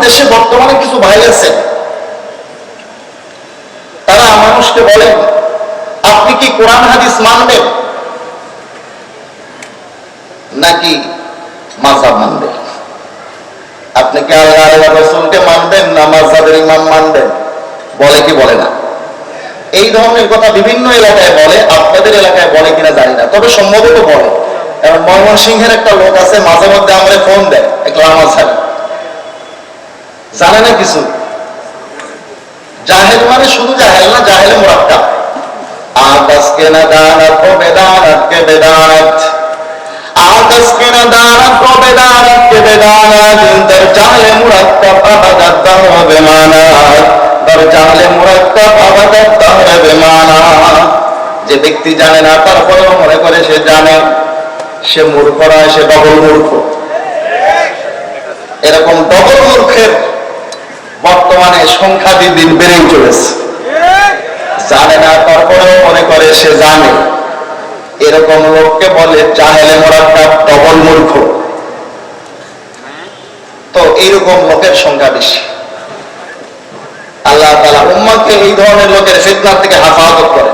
দেশে বর্তমানে কিছু ভাই আছে, তারা মানুষকে বলেন আপনি কি কোরআন হাদিস মানবেন নাকি মাযহাব মানবেন? আপনি কি আল্লাহ আর রাসূলকে মানবেন না মাযহাবের ইমাম মানবেন? বলে কি বলে না? এই ধরনের কথা বিভিন্ন এলাকায় বলে, আপনাদের এলাকায় বলে কিনা জানি না, তবে সম্ভবত বলে। এবং ময়মনসিংহের একটা লোক আছে, মাঝে মধ্যে আমারে ফোন দেয়, একটা আমার ছাড়া জানে না কিছু। জাহেল মানে শুধু জাহেল না, জাহেলে মুরাক্কাব। আকাশ কে না দানাত কো বেদানাত কে বেদানাত, আকাশ কে না দানাত কো বেদানাত কে বেদানাত, দর জাহেলে মুরাক্কাব আবাদাত দাহর বেমানাত, দর জাহেলে মুরাক্কাব আবাদাত দাহর বেমানাত। যে ব্যক্তি জানে না তারপরেও মনে করে সে জানে, সে মূর্খ নয়, সে ডবল মূর্খ। এরকম ডবল মূর্খের বর্তমানে সংখ্যা দিন দিন বেড়েই চলেছে। জানে না তারপরেও মনে করে সে জানে, এরকম লোককে বলে জাহেলে মুরাক্কাব, ডবল মূর্খ। তো এইরকম লোকের সংখ্যা বেশি। আল্লাহ তাআলা উম্মাহকে এই ধরনের লোকের ফিতনা থেকে হেফাজত করে।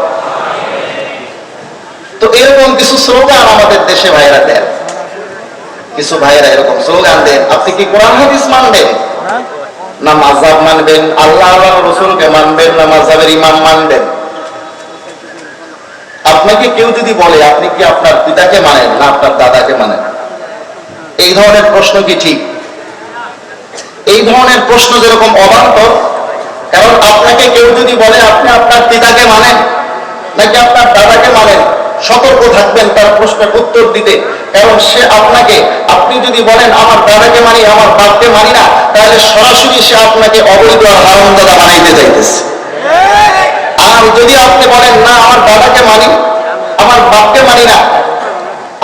তো এরকম কিছু স্লোগান আমাদের দেশে ভাইরা দেন, কিছু ভাইরা এরকম স্লোগান দেন, আপনি কি কোরআন হাদিস মানবেন না মাযহাব মানবেন? আল্লাহ আর রাসূলকে মানবেন না মাযহাবের ইমাম মানবেন? আপনাকে কেউ যদি বলে আপনি কি আপনার পিতাকে মানেন না আপনার দাদাকে মানেন, এই ধরনের প্রশ্ন কি ঠিক? এই ধরনের প্রশ্ন যেরকম অবান্তর, কারণ আপনাকে কেউ যদি বলে আপনি আপনার পিতাকে মানেন নাকি আপনার দাদাকে মানেন, সতর্ক থাকবেন তার প্রশ্নের উত্তর দিতে। কারণ সে আপনাকে, আপনি যদি বলেন আমার দাদাকে মানি আমার বাপকে মানি না, তাহলে সরাসরি সে আপনাকে অবৈধ আর হারামজাদা বানাইতে চাইতেছে। আর যদি আপনি বলেন না আমার দাদাকে মানি আমার বাপকে মানি না,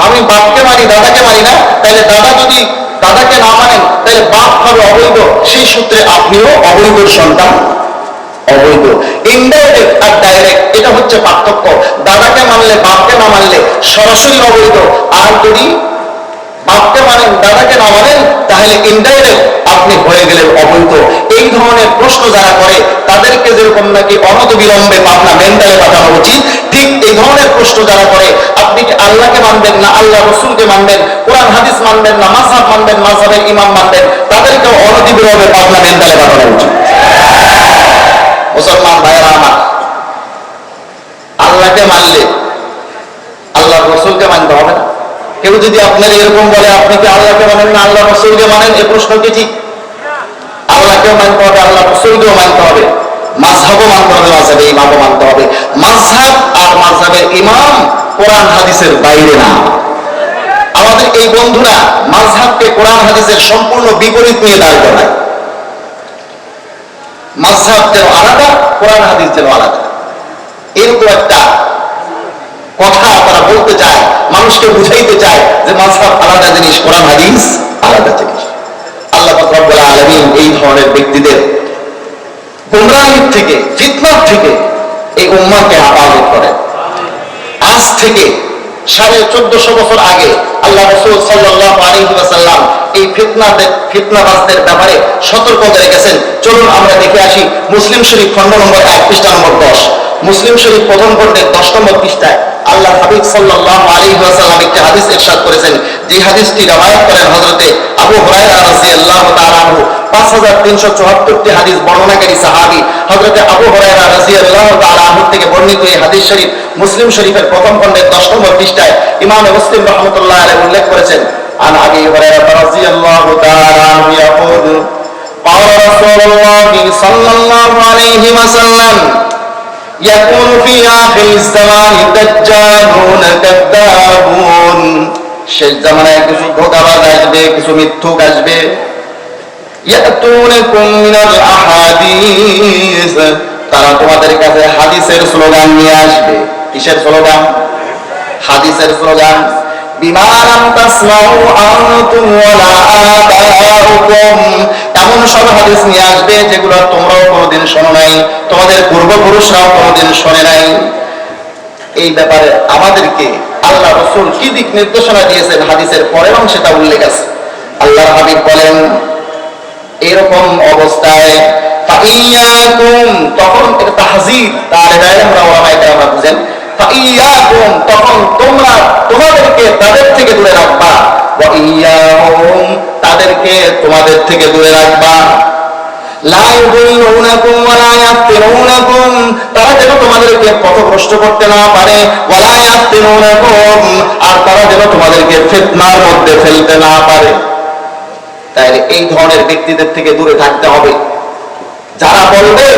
আমি বাপকে মানি দাদাকে মানি না, তাহলে দাদা যদি দাদাকে না মানেন তাহলে বাপ হবে অবৈধ, সেই সূত্রে আপনিও অবৈধ সন্তান, অবৈধ। ইনডাইরেক্ট আর ডাইরেক্ট, এটা হচ্ছে পার্থক্য। দাদাকে মানলে বাপকে না মানলে সরাসরি অবৈধ, আর যদি বাপকে মানেন দাদাকে না মানেন তাহলে ইনডাইরেক্ট আপনি হয়ে গেলেন অবৈধ। এই ধরনের প্রশ্ন যারা করে তাদেরকে যেরকম নাকি অনতিবিলম্বে পাবনা মেন্টালে পাঠানো উচিত, ঠিক এই ধরনের প্রশ্ন যারা করে আপনি কি আল্লাহকে মানবেন না আল্লাহ রাসূলকে মানবেন, কোরআন হাদিস মানবেন না মাযহাব মানবেন, মাযহাবের ইমাম মানবেন, তাদেরকেও অনতিবিলম্বে পাবনা মেন্টালে পাঠানো উচিত। মুসলমান ভাইয়েরা আমার, আল্লাহকে মানলে আল্লাহ রাসূলকে মানতে হবে না? কেউ যদি আপনার এরকম বলে আপনি কি আল্লাহকে মানেন না আল্লাহ রাসূলকে মানেন, এই প্রশ্ন কি ঠিক? আল্লাহকেও মানতে হবে, আল্লাহ রাসূলকেও মানতে হবে, মাযহাবও মানতে হবে, মাযহাবের ইমামও মানতে হবে। মাযহাব আর মাযহাবের ইমাম কোরআন হাদিসের বাইরে না। আমাদের এই বন্ধুরা মাযহাবকে কোরআন হাদিসের সম্পূর্ণ বিপরীত নিয়ে দাঁড় করায়। মাযহাব যেন আলাদা, কোরআন হাদিস যেন আলাদা, এরকম একটা কথা তারা বলতে চায়, মানুষকে বুঝাইতে চায় যে মাযহাব আলাদা জিনিস, কোরআন হাদিস আলাদা জিনিস। আল্লাহ পাক রব্বুল আলামিন এই ধরনের ব্যক্তিদের গোমরাহির থেকে, ফিতনার থেকে এই উম্মাহকে হেফাজত করেন। আজ থেকে 1450 বছর আগে আল্লাহ রাসূল সাল্লাল্লাহু আলাইহি ওয়াসাল্লাম এই ফিতনাবাজদের ব্যাপারে সতর্ক করে গেছেন। চলুন আমরা দেখে আসি মুসলিম শরীফ খণ্ড নম্বর 1 পৃষ্ঠা নম্বর 10। মুসলিম শরীফ প্রথম খণ্ডের 10 নম্বর পৃষ্ঠায় আল্লাহ হাবিব সাল্লাল্লাহু আলাইহি ওয়াসাল্লাম একটি হাদিস ইরশাদ করেছেন, যে হাদিসটি রওয়ায়াত করেন হযরতে আবু হুরায়রা রাদিয়াল্লাহু তাআলা আনহু। 5374টি হাদিস বর্ণনাকারী সাহাবী হযরতে আবু হুরায়রা রাদিয়াল্লাহু তাআলা আনহু থেকে বর্ণিত এই হাদিস শরীফ মুসলিম শরীফের প্রথম খণ্ডের 10 নম্বর পৃষ্ঠায় ইমাম মুসলিম রাহমাতুল্লাহি আলাইহি উল্লেখ করেছেন, আন আবি হুরায়রা রাদিয়াল্লাহু তাআলা আনহু ইয়াকুল قال رسول الله صلى الله عليه وسلم يكون في آخر الزمان دجالون كذابون। শেষ জামানায় কিছু ধোঁকাবাজ আসবে, কিছু মিথ্যুক আসবে। ইয়াতুনাকুম মিনাল আহাদিস, তারা তোমাদের কাছে হাদিসের স্লোগান নিয়ে আসবে। কিসের স্লোগান? হাদিসের স্লোগান। বিমা লাম তাসমাউ আনতুম ওয়ালা আবাউকুম, এমন সব হাদিস নিয়ে আসবে যেগুলো তোমরাও কোনোদিন শোনো নাই, তোমাদের পূর্বপুরুষরাও কোনোদিন শোনে নাই। এই ব্যাপারে আমাদেরকে আল্লাহ রাসূল কি দিক নির্দেশনা দিয়েছেন হাদিসের পরের অংশে তা উল্লেখ আছে। আল্লাহর হাবিব বলেন, এরকম অবস্থায় ফাইয়াকুম, তখন এটা তাহযীর, তার এটাই আমরা ওলামায়ে কেরাম বুঝেন, ফাইয়াকুম তখন তোমরা তোমাদেরকে তাদের থেকে দূরে রাখবা, ওয়া ইয়াহুম তাদেরকে তোমাদের থেকে দূরে রাখবা। লা ইউদিল্লুনাকুম ওয়া লা ইয়াফতিনুনাকুম, তারা যেন তোমাদেরকে পথভ্রষ্ট করতে না পারে, ওয়া লা ইয়াফতিনুনাকুম, আর তারা যেন তোমাদেরকে ফিতনার মধ্যে ফেলতে না পারে। তাহলে এই ধরনের ব্যক্তিদের থেকে দূরে থাকতে হবে, যারা বলবে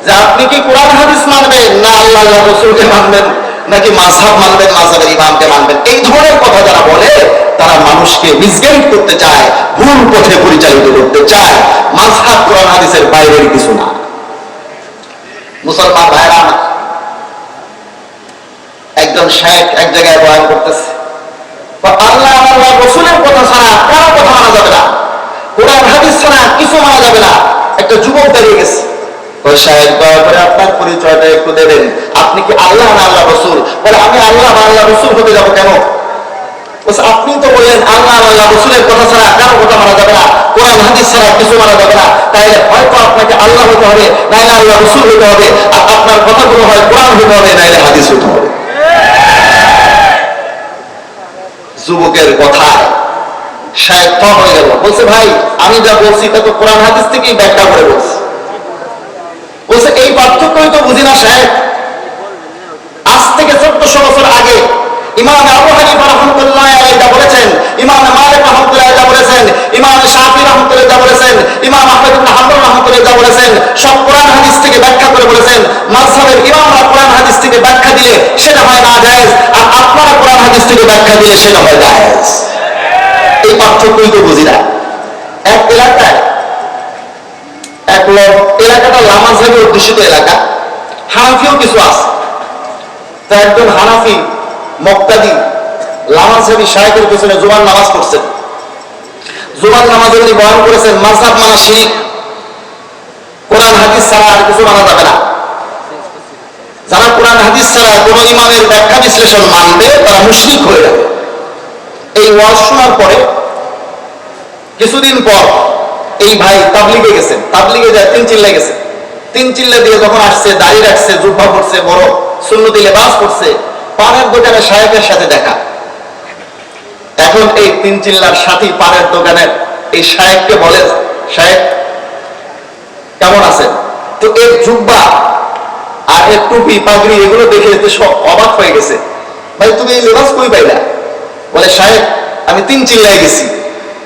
যে আপনি কি কোরআন হাদিস মানবেন না আল্লাহ রাসূলকে মানবেন নাকি মাযহাব মানবেন, মাযহাবের ইমামকে মানবেন, এই ধরনের কথা যারা বলে তারা মানুষকে মিসগাইড করতে চায়, ভুল পথে পরিচালিত করতে চায়। মাযহাব কোরআন হাদিসের বাইরের কিছু না। মুসলমান ভাইরা, একজন শেখ এক জায়গায় বয়ান করতেছে, আল্লাহ আল্লাহ রাসূলের কথা ছাড়া কারো কথা মানা যাবে না, কোরআন হাদিস ছাড়া কিছু মানা যাবে না। একটা যুবক দাঁড়িয়ে গেছে, ওই সাহেব দয়া করে আপনার পরিচয়টা একটু দেবেন, আপনি কি আল্লাহ না আল্লাহ রাসূল? বলে আমি আল্লাহ বা আল্লাহ রাসূল হতে যাবো কেন? আপনি তো বললেন আল্লাহ আল্লাহ রাসূলের কথা ছাড়া কারো কথা মানা যাবে না, কোরআন হাদিস ছাড়া কিছু মানা যাবে না, তাইলে হয়তো আপনাকে আল্লাহ হতে হবে, নাইলে আল্লাহ রাসূল হতে হবে, আর আপনার কথাগুলো হয় কোরআন হতে হবে, নাইলে হাদিস হতে হবে। যুবকের কথায় সাহেব থম হয়ে গেল, বলছে ভাই আমি যা বলছি তা তো কোরআন হাদিস থেকেই ব্যাখ্যা করে বলছি। বলছে এই পার্থক্যই তো বুঝি না সাহেব, আজ থেকে 1400 বছর আগে ইমাম আবু হানিফা রাহমাতুল্লাহ আলাইহি যা বলেছেন, ইমাম মালিক রাহমাতুল্লাহ যা বলেছেন, ইমাম শাফিঈ রাহমাতুল্লাহ যা বলেছেন, ইমাম আহমদ ইবনে হাম্বল রাহমাতুল্লাহ যা বলেছেন, সব কোরআন হাদিস থেকে ব্যাখ্যা করে বলেছেন। মাযহাবের ইমামরা কোরআন হাদিস থেকে ব্যাখ্যা দিলে সেটা হয় না জায়েজ, আর আপনারা কোরআন হাদিস থেকে ব্যাখ্যা দিলে সেটা হয় জায়েজ। এই পার্থক্যই তো বুঝি না। এক এলাকায় এক লোক, এলাকাটা লামাযহাবি অধ্যুষিত এলাকা, হানাফিও কিছু আছে, তা একজন হানাফি মুক্তাদি লামাযহাবি শায়েখের পেছনে জুমার নামাজ পড়ছেন। জুমার নামাজে উনি বয়ান করেছেন মাযহাব মানা শিরক, কোরআন হাদিস ছাড়া আর কিছু মানা যাবে না। যারা কোরআন হাদিস ছাড়া কোন ইমামের ব্যাখ্যা বিশ্লেষণ মানবে তারা মুশরিক হয়ে যাবে। এই ওয়াজ শোনার পরে কিছুদিন পর এই ভাই তাবলিগে গেছেন, তাবলিগে যায় 3 চিল্লায় গেছে, 3 চিল্লা দিয়ে যখন আসছে, দাড়ি রাখছে, জুব্বা পরছে, বড় সুন্নতি লেবাস পরছে, পানের দোকানে শায়েখের সাথে দেখা। এখন এই 3 চিল্লার সাথী পানের দোকানের এই শায়েখকে বলে, শায়েখ কেমন আছেন? তো এর জুব্বা আর এর টুপি পাগড়ি এগুলো দেখে সব অবাক হয়ে গেছে, ভাই তুমি এই লেবাস কই পাইলা? বলে শায়েখ আমি 3 চিল্লায় গেছি,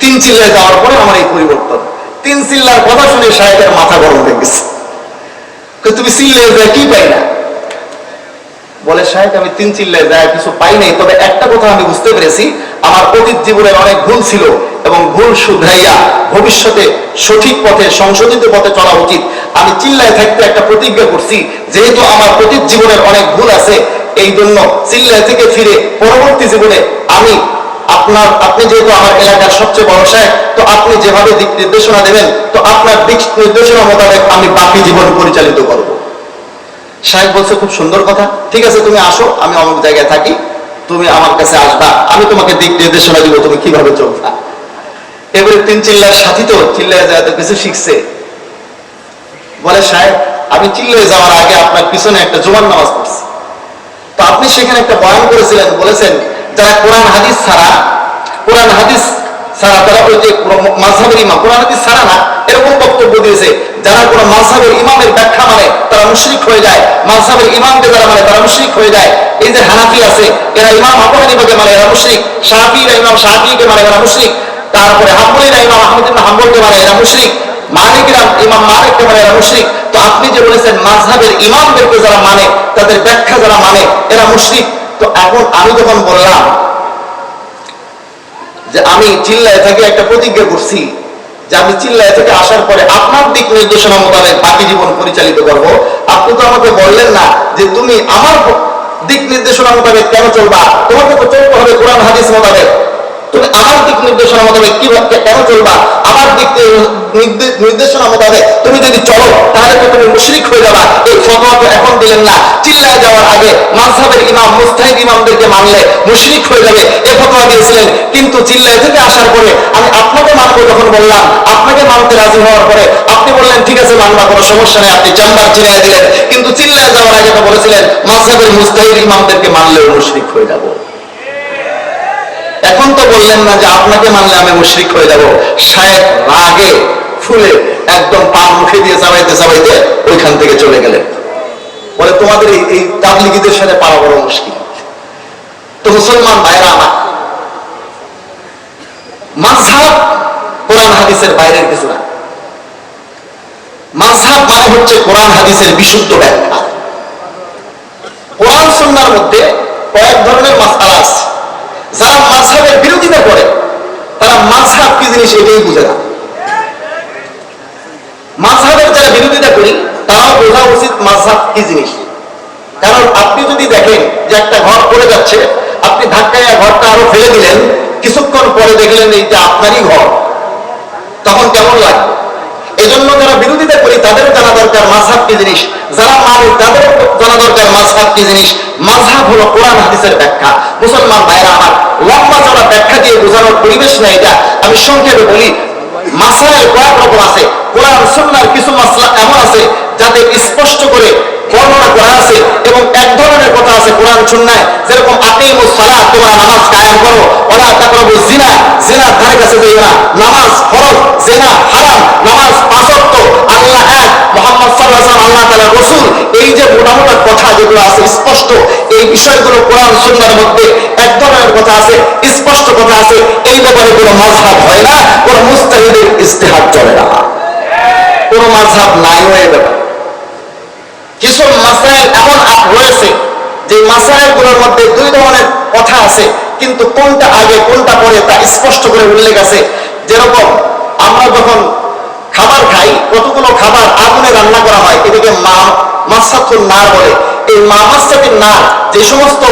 3 চিল্লায় যাওয়ার পরে আমার এই পরিবর্তন। 3 চিল্লার কথা শুনে শায়েখের মাথা গরম হয়ে গেছে, তুমি চিল্লায় যায় কি পাই না? বলে শায়েখ আমি 3 চিল্লায় যায় কিছু পাই নাই, তবে একটা কথা আমি বুঝতে পেরেছি, আমার অতীত জীবনের অনেক ভুল ছিল এবং ভুল শুধরাইয়া ভবিষ্যতে সঠিক পথে সংশোধিত পথে চলা উচিত। আমি চিল্লায় থাকতে একটা প্রতিজ্ঞা করছি, যেহেতু আমার অতীত জীবনের অনেক ভুল আছে, এই জন্য চিল্লায় থেকে ফিরে পরবর্তী জীবনে আমি আপনি যেহেতু আমার এলাকার সবচেয়ে বড় শায়েখ, তো আপনি যেভাবে দিক নির্দেশনা দেবেন, তো আপনার দিক নির্দেশনা মোতাবেক আমি বাকি জীবন পরিচালিত করব। শায়েখ বলছে খুব সুন্দর কথা, ঠিক আছে তুমি আসো, আমি অমুক জায়গায় থাকি, তুমি আমার কাছে আসবা, আমি তোমাকে দিক নির্দেশনা দিব তুমি কিভাবে চলবা। এবারে 3 চিল্লার সাথী তো চিল্লায় যায় তো কিছু শিখছে, বলে শায়েখ আমি চিল্লায় যাওয়ার আগে আপনার পিছনে একটা জুমার নামাজ পড়ছি, তো আপনি সেখানে একটা বয়ান করেছিলেন, বলেছেন যারা কোরআন হাদিস ছাড়া তারা ওই যে মাযহাবের ইমাম, কোরআন হাদিস ছাড়া না এরকম বক্তব্য দিয়েছে, যারা কোনো মাযহাবের ইমামের ব্যাখ্যা মানে তারা মুশরিক হয়ে যায়, মাযহাবের ইমামকে যারা মানে তারা মুশরিক হয়ে যায়। এই যে হানাফি আছে এরা ইমাম আবু হানিফাকে মানে এরা মুশরিক, শাফিঈরা ইমাম শাফিঈকে মানে এরা মুশরিক, তারপরে হাম্বলীরা ইমাম আহমদ ইবনে হাম্বলকে মানে এরা মুশরিক, মালিকরা ইমাম মালিককে মানে এরা মুশরিক। তো আপনি যে বলেছেন মাযহাবের ইমামদেরকে যারা মানে, তাদের ব্যাখ্যা যারা মানে এরা মুশরিক, তো এখন আমি যখন বললাম যে আমি চিল্লায় থেকে একটা প্রতিজ্ঞা করছি যে আমি চিল্লায় থেকে আসার পরে আপনার দিক নির্দেশনা মোতাবেক বাকি জীবন পরিচালিত করব, আপনি তো আমাকে বললেন না যে তুমি আমার দিক নির্দেশনা মোতাবেক কেন চলবা, তোমাকে তো চলতে হবে কোরআন হাদিস মোতাবেক, তুমি আমার দিক নির্দেশনা মোতাবেক কিভাবে কেন চলবা, আমার দিক নির্দেশনা মোতাবেক তুমি যদি চলো তাহলে তো তুমি মুশরিক হয়ে যাবা, এই ফতোয়া তো এখন দিলেন না, চিল্লায় যাওয়ার আগে মাযহাবের ইমাম মুজতাহিদ ইমামদেরকে মানলে মুশরিক হয়ে যাবে এই ফতোয়া দিয়েছিলেন। কিন্তু চিল্লায় থেকে আসার পরে আমি আপনাকে মানবো যখন বললাম, আপনাকে মানতে রাজি হওয়ার পরে আপনি বললেন ঠিক আছে মানবা, কোনো সমস্যা নেই, আপনি চেম্বার চিল্লায় দিলেন। কিন্তু চিল্লায় যাওয়ার আগে তো বলেছিলেন মাযহাবের মুজতাহিদ ইমামদেরকে মানলেও মুশরিক হয়ে যাব। এখন তো বললেন না যে আপনাকে মানলে আমি মুশরিক হয়ে যাব। শায়েখ রাগে ফুলে একদম পা মুখে দিয়ে চাবাইতে চাবাইতে ওইখান থেকে চলে গেলেন। বলে তোমাদের এই তাবলিগীদের সাথে পাওয়া বড় মুশকিল। তো মুসলমান ভাইরা আমার, মাযহাব কোরআন হাদিসের বাইরের কিছু না। মাযহাব মানে হচ্ছে কোরআন হাদিসের বিশুদ্ধ ব্যাখ্যা। কোরআন সুন্নাহর মধ্যে কয়েক ধরনের মাসআলা আছে। যারা মাযহাবের বিরোধিতা করে তারা মাযহাব কি জিনিস এটাই বুঝে না। মাযহাবের যারা বিরোধিতা করি তারাও বোঝা উচিত মাযহাব কি জিনিস। কারণ আপনি যদি দেখেন যে একটা ঘর পড়ে যাচ্ছে, আপনি ধাক্কায় ঘরটা আরো ফেলে দিলেন, কিছুক্ষণ পরে দেখলেন এইটা আপনারই ঘর, তখন কেমন লাগবে? এজন্য যারা বিরোধিতা করি তাদের জানা দরকার মাযহাব কি জিনিস, যারা মানে তাদের জানা দরকার মাযহাব কি জিনিস। মাযহাব হলো কোরআন হাদিসের ব্যাখ্যা। মুসলমান ভাইরা আমার, লম্বা চড়া ব্যাখ্যা দিয়ে বোঝানোর পরিবেশ না এটা। আমি সংক্ষেপে বলি, মাসআলা কয়েক রকম আছে। কোরআন সুন্নাহর কিছু মাসআলা এমন আছে যাতে স্পষ্ট করে বর্ণনা করা আছে, এবং এক ধরনের কথা আছে কোরআন সুন্নাহয়, যেরকম আকিমুস সালাত, তোমরা নামাজ কায়েম করো, ওয়ালা তাকরাবুজ জিনা, জিনার ধারে কাছে যেও না, নামাজ ফরজ, জিনা হারাম, নামাজ পাঁচ ওয়াক্ত, আল্লাহ এক, মুহাম্মদ সাল্লাল্লাহু আলাইহি ওয়াসাল্লাম আল্লাহ তাআলার রাসূল, এই যে মোটামুটি কথা যেগুলো আছে স্পষ্ট, এই বিষয়গুলো কোরআন সুন্নাহর মধ্যে এক ধরনের কথা আছে, স্পষ্ট কথা আছে। এই ব্যাপারে কোনো মাযহাব হয় না, কোনো মুজতাহিদের ইজতিহাদ চলে না, কোনো মাযহাব নাই এই ব্যাপারে। কিছু মাসাইল এমন রয়েছে যে মাসাইলগুলোর মধ্যে দুই ধরনের কথা আছে, কিন্তু কোনটা আগে কোনটা পরে তা স্পষ্ট করে উল্লেখ আছে। যেরকম আমরা যখন খাবার খাই, কতগুলো খাবার আগুনে রান্না করা হয়, এটাকে মাসাতুন নার বলে। এই মাসাতুন নার, যে সমস্ত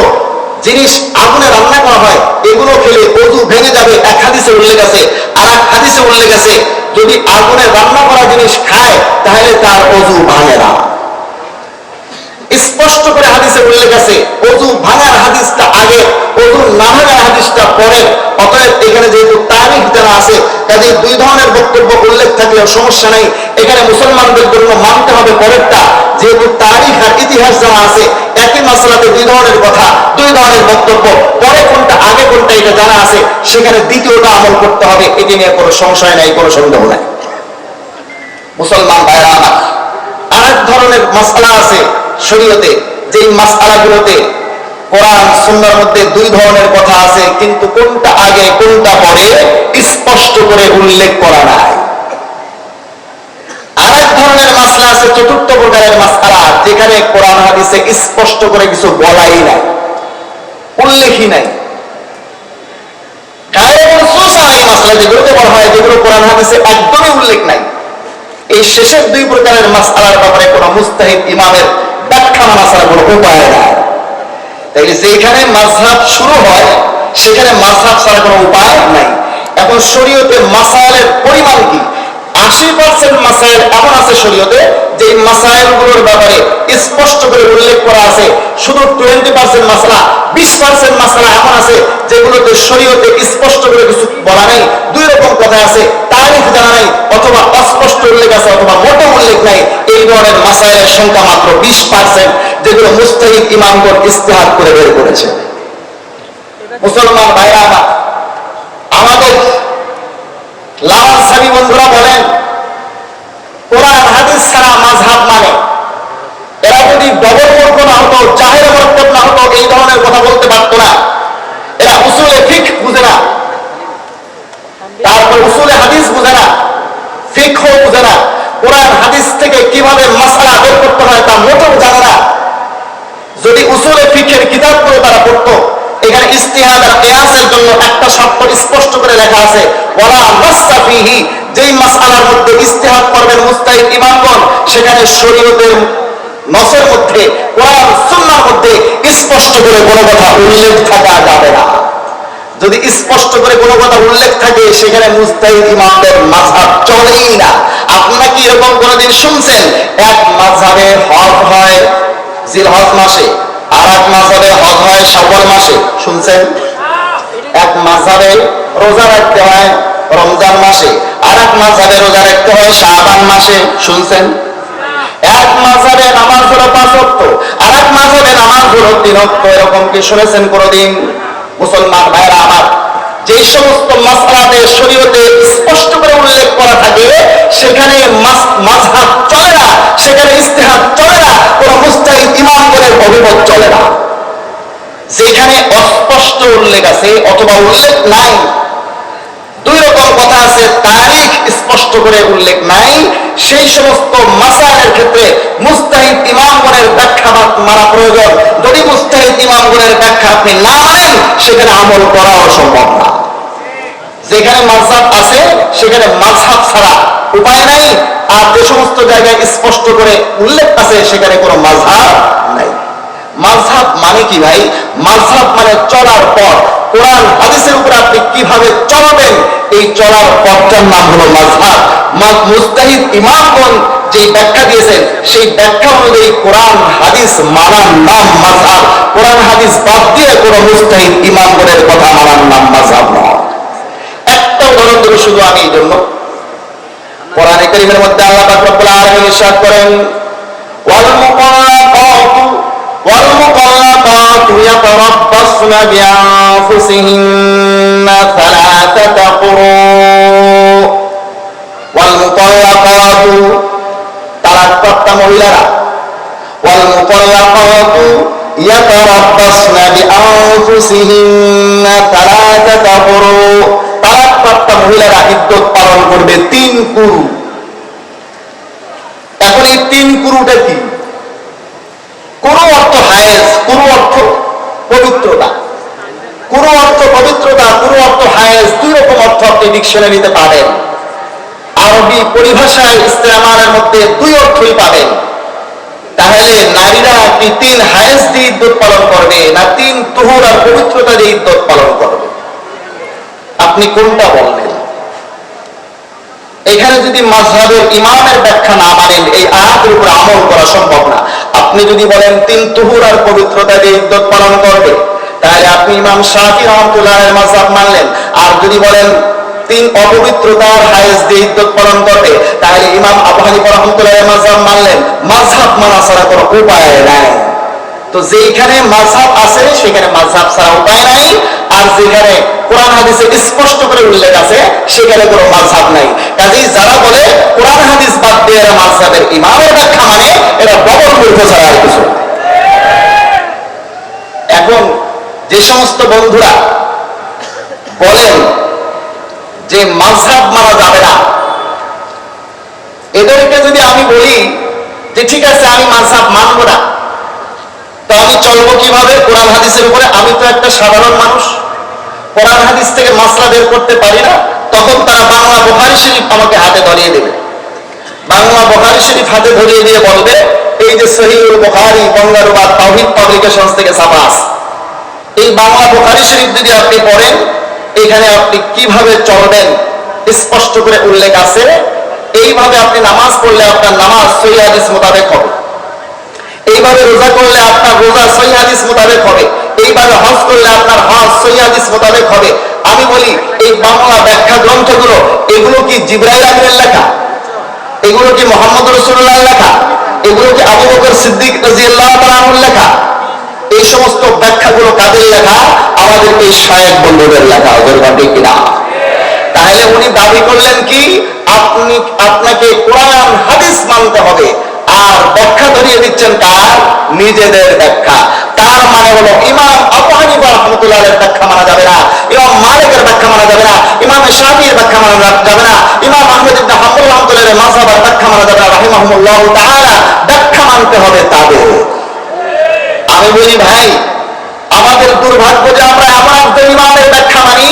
জিনিস আগুনে রান্না করা হয় এগুলো খেলে ওযু ভেঙে যাবে, এক হাদিসে উল্লেখ আছে। আর এক হাদিসে উল্লেখ আছে যদি আগুনে রান্না করা জিনিস খায় তাহলে তার ওযু ভাঙে না। স্পষ্ট করে হাদিসে উল্লেখ আছে, ওযু ভাঙার হাদিসটা আগে, ওযু না ভাঙার হাদিসটা পরে। অতএব এখানে যেহেতু তারিখ জানা আছে, কাজে দুই ধরনের বক্তব্য উল্লেখ থাকলেও সমস্যা নেই। এখানে মুসলমানদের জন্য মানতে হবে পরেরটা, যেহেতু তারিখ আর ইতিহাস জানা আছে। একই মাসআলাতে দুই ধরনের কথা, দুই ধরনের বক্তব্য, পরে কোনটা আগে কোনটা এটা জানা আছে, সেখানে দ্বিতীয়টা আমল করতে হবে। এটি নিয়ে কোনো সংশয় নাই, কোনো সন্দেহ নাই। মুসলমান ভাইরা আমার, আরেক ধরনের মাসআলা আছে শরীয়তে, যেই মাসআলাগুলোতে কোরআন সুন্নাহর মধ্যে দুই ধরনের কথা আছে, কিন্তু কোনটা আগে কোনটা পরে স্পষ্ট করে উল্লেখ করা নাই। আরেক ধরনের মাসআলা আছে, চতুর্থ প্রকারের মাসআলা, যেখানে কোরআন হাদিসে স্পষ্ট করে কিছু বলাই নাই, উল্লেখই নাই। গায়রে মানসুসা এই মাসআলা যেগুলোকে বলা হয়, যেগুলো কোরআন হাদিসে একদমই উল্লেখ নাই। এই শেষের দুই প্রকারের মাসআলার ব্যাপারে কোনো মুজতাহিদ ইমামের ব্যাখ্যা মানা ছাড়া কোনো উপায় নাই। তাইলে যেখানে মাযহাব শুরু হয় সেখানে মাযহাব ছাড়া কোনো উপায় নাই। এখন শরীয়তে মাসাইলের পরিমাণ কি? 80% মাসাইল এমন আছে শরীয়তে যে মাসাইলগুলোর ব্যাপারে স্পষ্ট করে উল্লেখ করা আছে। শুধু 20% মাসআলা, 20% মাসআলা এমন আছে যেগুলোতে শরীয়তে স্পষ্ট করে কিছু বলা নেই। দুই রকম কথা আছে, তারিখ জানা নাই, অথবা অস্পষ্ট উল্লেখ আছে, অথবা মোটো উল্লেখ নাই। এই ধরনের মাসাইলের সংখ্যা মাত্র 20%, যেগুলো মুজতাহিদ ইমামগণ ইজতিহাদ করে বের করেছে। মুসলমান ভাইরা আমার, আমাদের লামাজ সাবি বন্ধুরা বলেন কোরআন হাদিস ছাড়া মাযহাব মানে, এরা যদি ডবল মূর্খ না হতো, জাহেল মুরতাদ না হতো, এই ধরনের কথা বলতে পারতো না। এরা উসুলে ফিকহ বুঝে না, তারপর উসুলে হাদিস বুঝে না, ফিকহ বুঝে না, কোরআন হাদিস থেকে কিভাবে মাসআলা বের করতে হয় তা মোটেও জানে না। যদি উসুলে ফিকহের কিতাবগুলো তারা পড়তো, এখানে ইজতিহাদ আর কিয়াসের জন্য একটা শর্ত স্পষ্ট করে লেখা আছে, ওয়ালা নাসসা ফীহি, যেই মাসআলার মধ্যে ইজতিহাদ করবেন মুজতাহিদ ইমামগণ, সেখানে শরীয়তের নসের মধ্যে, কোরআন সুন্নাহর মধ্যে স্পষ্ট করে কোনো কথা উল্লেখ থাকা যাবে না। যদি স্পষ্ট করে কোনো কথা উল্লেখ থাকে সেখানে মুজতাহিদ ইমামদের মাযহাব চলেই না। হাদিস শুনছেন, এক মাযহাবে হজ হয় জিলহজ মাসে, আর এক মাযহাবে হজ হয় শাওয়াল মাসে, শুনছেন? এক মাযহাবে রোজা রাখতে হয় রমজান মাসে, আর এক মাযহাবে রোজা রাখতে হয় শাবান মাসে, শুনছেন? এক মাযহাবে নামাজ হলো 5 ওয়াক্ত, আর এক মাযহাবে নামাজ হলো 3 ওয়াক্ত। এরকম কি শুনেছেন কোনদিন? মুসলমান ভাইরা আমার, যে সমস্ত মাসআলাতে শরীয়তে স্পষ্ট করে উল্লেখ করা থাকে সেখানে মাযহাব চলে না, সেখানে ইজতিহাদ চলে না, কোন মুজতাহিদ ইমামগণের অভিমত চলে না। যেখানে অস্পষ্ট উল্লেখ আছে অথবা উল্লেখ নাই, দুই রকম কথা আছে, তারিখ স্পষ্ট করে উল্লেখ নাই, সেই সমস্ত মাসাইলের ক্ষেত্রে মুজতাহিদ ইমামগণের ব্যাখ্যা মানা প্রয়োজন। যদি মুজতাহিদ ইমামগণের ব্যাখ্যা আপনি না মানেন, সেখানে আমল করাও সম্ভব না। যেখানে মাযহাব আছে সেখানে মাযহাব ছাড়া উপায় নাই, আর যে সমস্ত জায়গায় স্পষ্ট করে উল্লেখ আছে সেখানে কোনো মাযহাব নাই। মাযহাব মানে কি ভাই? মাযহাব মানে চলার পথ। কোরআন হাদিসের উপর আপনি কিভাবে চলবেন, এই চলার পথটার নাম হলো মাযহাব। মুজতাহিদ ইমামগণ যে ব্যাখ্যা দিয়েছেন সেই ব্যাখ্যা অনুযায়ী কোরআন হাদিস মানার নাম মাযহাব। কোরআন হাদিস বাদ দিয়ে কোনো মুজতাহিদ ইমামগণের কথা মানার নাম মাযহাব নয়। একটা উদাহরণ দেব শুধু আমি এই জন্য, কোরআনে কারীমের মধ্যে আল্লাহ পাক রব্বুল আলামিন ইরশাদ করেন, ওয়াল মুতাল্লাকাতু ইয়াতারাব্বাসনা বিআনফুসিহিন্না সালাসাতা কুরু। ওয়াল মুতাল্লাকাতু, তালাকপ্রাপ্তা মহিলারা, ওয়াল মুতাল্লাকাতু ইয়াতারাব্বাসনা বিআনফুসিহিন্না সালাসাতা কুরু। তালাকপ্রাপ্তা মহিলারা ইদ্যত পালন করবে 3 কুরু। এখন এই 3 কুরুটা কি? কুরু অর্থ হায়েজ, কুরু অর্থ পবিত্রতা, কুরু অর্থ পবিত্রতা, কুরু অর্থ হায়েজ, দুই রকম অর্থ আপনি ডিকশনারিতে পাবেন। আরবি পরিভাষায় ইস্তেমালের মধ্যে 2 অর্থই পাবেন। তাহলে নারীরা কি 3 হায়েজ দিয়ে ইদ্যত পালন করবে, না 3 তুহুর আর পবিত্রতা দিয়ে ইদ্যত পালন করবে? আপনি কোনটা বলবেন? এখানে যদি মাযহাবের ইমামের ব্যাখ্যা না মানেন, এই আয়াতের উপর আমল করা সম্ভব না। আপনি যদি বলেন 3 তুহুর আর পবিত্রতা দিয়ে ইদ্যত পালন করবে, তাহলে আপনি ইমাম শাফিঈ রাহমাতুল্লাহির মাযহাব মানলেন। আর যদি বলেন 3 অপবিত্রতা আর হায়েজ দিয়ে ইদ্যত পালন করবে, তাহলে ইমাম আবু হানিফা রাহমাতুল্লাহির মাযহাব মানলেন। মাযহাব মানা ছাড়া কোনো উপায় নাই। তো যেখানে মাযহাব আছে সেখানে মাযহাব ছাড়া উপায় নাই, আর যেখানে কোরআন হাদিসে স্পষ্ট করে উল্লেখ আছে সেখানে কোনো মাযহাব নাই। কাজেই যারা বলে কোরআন হাদিস বাদ দিয়ে এরা মাযহাবের ইমামের ব্যাখ্যা মানে, এরা বড় মূর্খ ছাড়া আর কিছু। এখন যে সমস্ত বন্ধুরা বলেন যে মাযহাব মানা যাবে না, এদেরকে যদি আমি বলি যে ঠিক আছে আমি মাযহাব মানব না, তো আমি চলবো কিভাবে কোরআন হাদিসের উপরে? আমি তো একটা সাধারণ মানুষ, কোরআন হাদিস থেকে মাসলা বের করতে পারি না। তখন তারা বাংলা বুখারী শরীফ আমাকে হাতে ধরিয়ে দেবে। বাংলা বুখারী শরীফ হাতে ধরিয়ে দিয়ে বলবে, এই যে সহিহুল বুখারী বঙ্গানুবাদ তাওহীদ পাবলিকেশনস থেকে ছাপা আছে, এই বাংলা বুখারী শরীফ যদি আপনি পড়েন, এখানে আপনি কিভাবে চলবেন স্পষ্ট করে উল্লেখ আছে। এইভাবে আপনি নামাজ পড়লে আপনার নামাজ সহিহ হাদিস মোতাবেক হবে, এইভাবে রোজা করলে আপনার রোজা সহিহ হাদিস মোতাবেক হবে, এইভাবে হজ করলে আপনার হজ সহিহ হাদিস মোতাবেক হবে। আমি বলি এই বাংলা ব্যাখ্যা গ্রন্থগুলো, এগুলো কি জিবরাইল আমিনের লেখা? এগুলো কি মুহাম্মদ রাসূলুল্লাহর লেখা? এগুলো কি আবু বকর সিদ্দিক রাদিয়াল্লাহু তাআলা আনহুর লেখা? এই সমস্ত ব্যাখ্যাগুলো কাদের লেখা? আমাদের এই শায়েখ বন্ধুদের লেখা, ওদের ঠিক কিনা? তাহলে উনি দাবি করলেন কি, আপনাকে কোরআন হাদিস মানতে হবে, আর ব্যাখ্যা ধরিয়ে দিচ্ছেন কার? নিজেদের ব্যাখ্যা। তার মানে হলো ইমাম আবু হানিফা রাহমাতুল্লাহির ব্যাখ্যা মানা যাবে না, ইমাম মালিকের ব্যাখ্যা মানা যাবে না, ইমাম শাফিঈর ব্যাখ্যা মানা যাবে না, ইমাম আহমদ ইবনে হাম্বল রাহমাতুল্লাহির মাযহাবের ব্যাখ্যা মানা যাবে না, রাহিমাহুল্লাহু তাআলা। ব্যাখ্যা মানতে হবে তাদের। আমি বলি ভাই, আমাদের দুর্ভাগ্য যে আমরা এমন একজন ইমামের ব্যাখ্যা মানি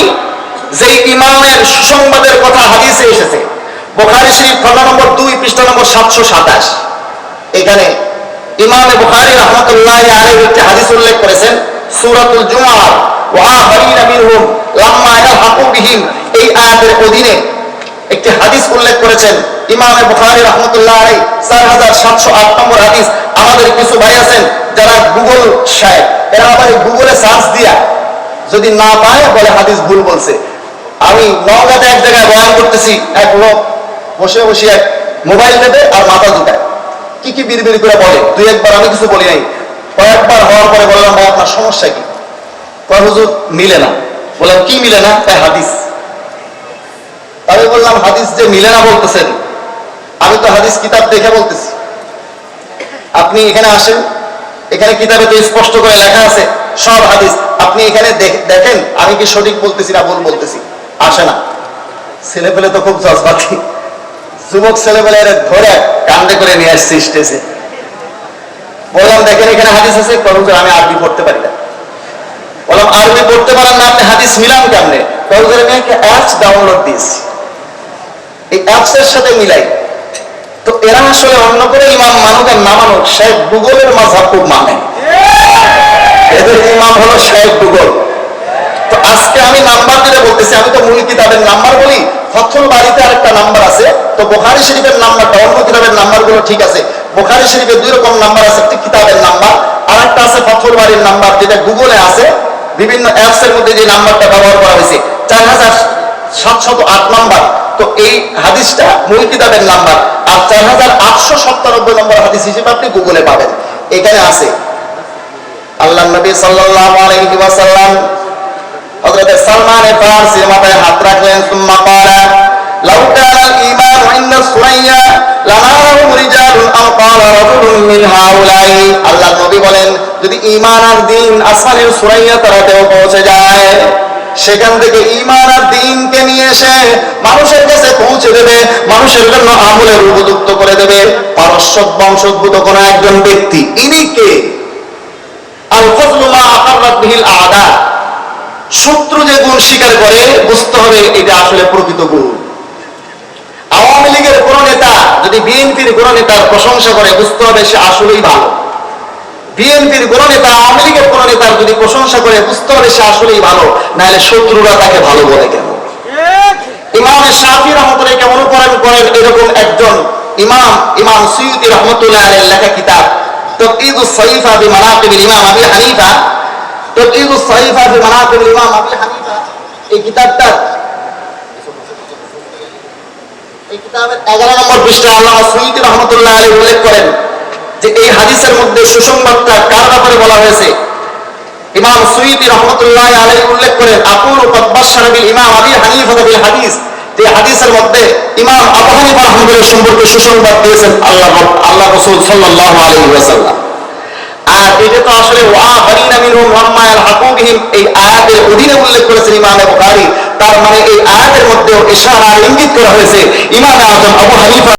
যেই ইমামের সুসংবাদের কথা হাদিসে এসেছে। বুখারী শরীফ খণ্ড নম্বর 2 পৃষ্ঠা নম্বর 727, এখানে ইমামে বুখারী রাহমাতুল্লাহি আলাইহি একটি হাদিস উল্লেখ করেছেন, সূরাতুল জুমআহ ওয়া আখরিনা মিনহুম লাম্মা ইয়ালহাকু বিহিম, এই আয়াতের অধীনে একটি হাদিস উল্লেখ করেছেন ইমাম বুখারী রাহমাতুল্লাহ আলাইহি 4708 নম্বর হাদিস। আমাদের কিছু ভাই আছেন যারা গুগল সাহেব, এরা আবার গুগলে সার্চ দিয়া যদি না পায় বলে হাদিস ভুল বলছে। আমি নওগাঁতে এক জায়গায় বয়ান করতেছি, এক লোক বসে বসে এক মোবাইল নেবে আর মাথা ঢুকায় কি কি বিড়বিড় করে বলে। দুই একবার আমি কিছু বলি নাই, কয়েকবার হওয়ার পরে বললাম ভাই আপনার সমস্যা কি? কয় হুজুর মিলে না। বললাম কি মিলে না? তাই হাদিস। আমি বললাম হাদিস যে মিলে না বলতেছেন, আমি তো হাদিস কিতাব দেখে বলতেছি। আপনি এখানে আসেন, এখানে কিতাবে তো স্পষ্ট করে লেখা আছে সব হাদিস, আপনি এখানে দেখেন আমি কি সঠিক বলতেছি না ভুল বলতেছি। আসে না। ছেলে পেলে তো খুব জজবাতি, যুবক ছেলে পেলে ধরে কান্দে করে নিয়ে আসছে স্টেজে। বললাম দেখেন এখানে হাদিস আছে, হুজুর আমি আরবি পড়তে পারি না। বললাম আরবি পড়তে পারেন না, আপনি হাদিস মিলান কেমনে? হুজুর আমি একটা অ্যাপস ডাউনলোড দিয়েছি, এই অ্যাপস এর সাথে মিলাই। তো এরা আসলে অন্য করে ইমাম মানুক আর না মানুক, শেখ গুগলের মাযহাব খুব মানে। এদের ইমাম হলো শেখ গুগল। তো আজকে আমি নাম্বার দিতে বলতেছি, আমি তো মূল কিতাবের নাম্বার বলি, ফথুল বারীতে আরেকটা নাম্বার আছে, তো বুখারী শরীফের নাম্বারটা, অন্য কিতাবের নাম্বারগুলো ঠিক আছে। বুখারী শরীফে দুই রকম নাম্বার আছে, একটি কিতাবের নাম্বার, আরেকটা আছে ফথুল বারীর নাম্বার, যেটা গুগলে আছে। বিভিন্ন অ্যাপস এর মধ্যে যে নাম্বারটা ব্যবহার করা হয়েছে 4708 নাম্বার। তো এই হাদিসটা মূল কিতাবের নাম্বার, আর 4897 নম্বর হাদিস হিসেবে আপনি গুগলে পাবেন। এখানে আছে আল্লাহর নবী সাল্লাল্লাহু আলাইহি ওয়াসাল্লাম হযরত সালমান ফারসির মাথায় হাত রাখলেন, সুম্মা ক্বালা লাউ কানাল ঈমানু ইনদা সুরাইয়া লানারাহু রিজালুন আও ক্বালা রাজুলুন মিন হাউলাই। আল্লাহর নবী বলেন যদি ঈমান আর দ্বীন আসমানের সুরাইয়া তারাতেও পৌঁছে যায়, সেখান থেকে ঈমান আর দ্বীনকে নিয়ে এসে মানুষের কাছে পৌঁছে দেবে, মানুষের জন্য আমলের উপযুক্ত করে দেবে পারস্য বংশোদ্ভূত কোন একজন ব্যক্তি। ইনি কে? আল ফজলু মা আকাররাত বিহিল আদা। শত্রু যে গুণ স্বীকার করে বুঝতে হবে এটা আসলে প্রকৃত গুণ। আওয়ামী লীগের কোন নেতা যদি বিএনপির কোন নেতার প্রশংসা করে বুঝতে হবে সে আসলেই ভালো। বিএনপির কোন নেতা আওয়ামী লীগের কোন নেতার যদি প্রশংসা করে বুঝতে হবে সে আসলেই ভালো, নাহলে শত্রুরা তাকে ভালো বলে কেন? ইমাম শাফি রহমতুল্লাহ কেমন করেন এরকম একজন ইমাম, ইমাম সুয়ুতি রহমতুল্লাহ আলাইহির লেখা কিতাব তাকঈদুস সাইফা বিমানাকিবিল ইমাম আবি হানিফা, তাকঈদুস সাইফা বিমানাকিবিল ইমাম আবি হানিফা, এই কিতাবটা এই কিতাবের 11 নম্বর পৃষ্ঠায় আল্লামা সুয়ুতি রহমতুল্লাহ আলাইহি উল্লেখ করেন যে এই হাদিসের মধ্যে সুসংবাদটা কার ব্যাপারে বলা হয়েছে। ইমাম সুয়ুতি রহমতুল্লাহ আলাইহি উল্লেখ করেন আকুলু ক্বাদ বাশশারা বিল ইমাম আবি হানিফা বিল হাদিস, যে হাদিসের মধ্যে ইমাম আবু হানিফা রাহমাতুল্লাহ সম্পর্কে সুসংবাদ দিয়েছেন আল্লাহ রাসূল সাল্লাল্লাহু আলাইহি ওয়াসাল্লাম। আর এটা তো আসলে ওয়া বারিনা মিনহুম ওয়াম্মা ইয়ালহাকু বিহিম, এই আয়াতের অধীনে উল্লেখ করেছেন ইমাম বুখারী। তার মানে এই আয়াতের মধ্যেও ইশারা আর ইঙ্গিত করা হয়েছে ইমাম আযম আবু হানিফা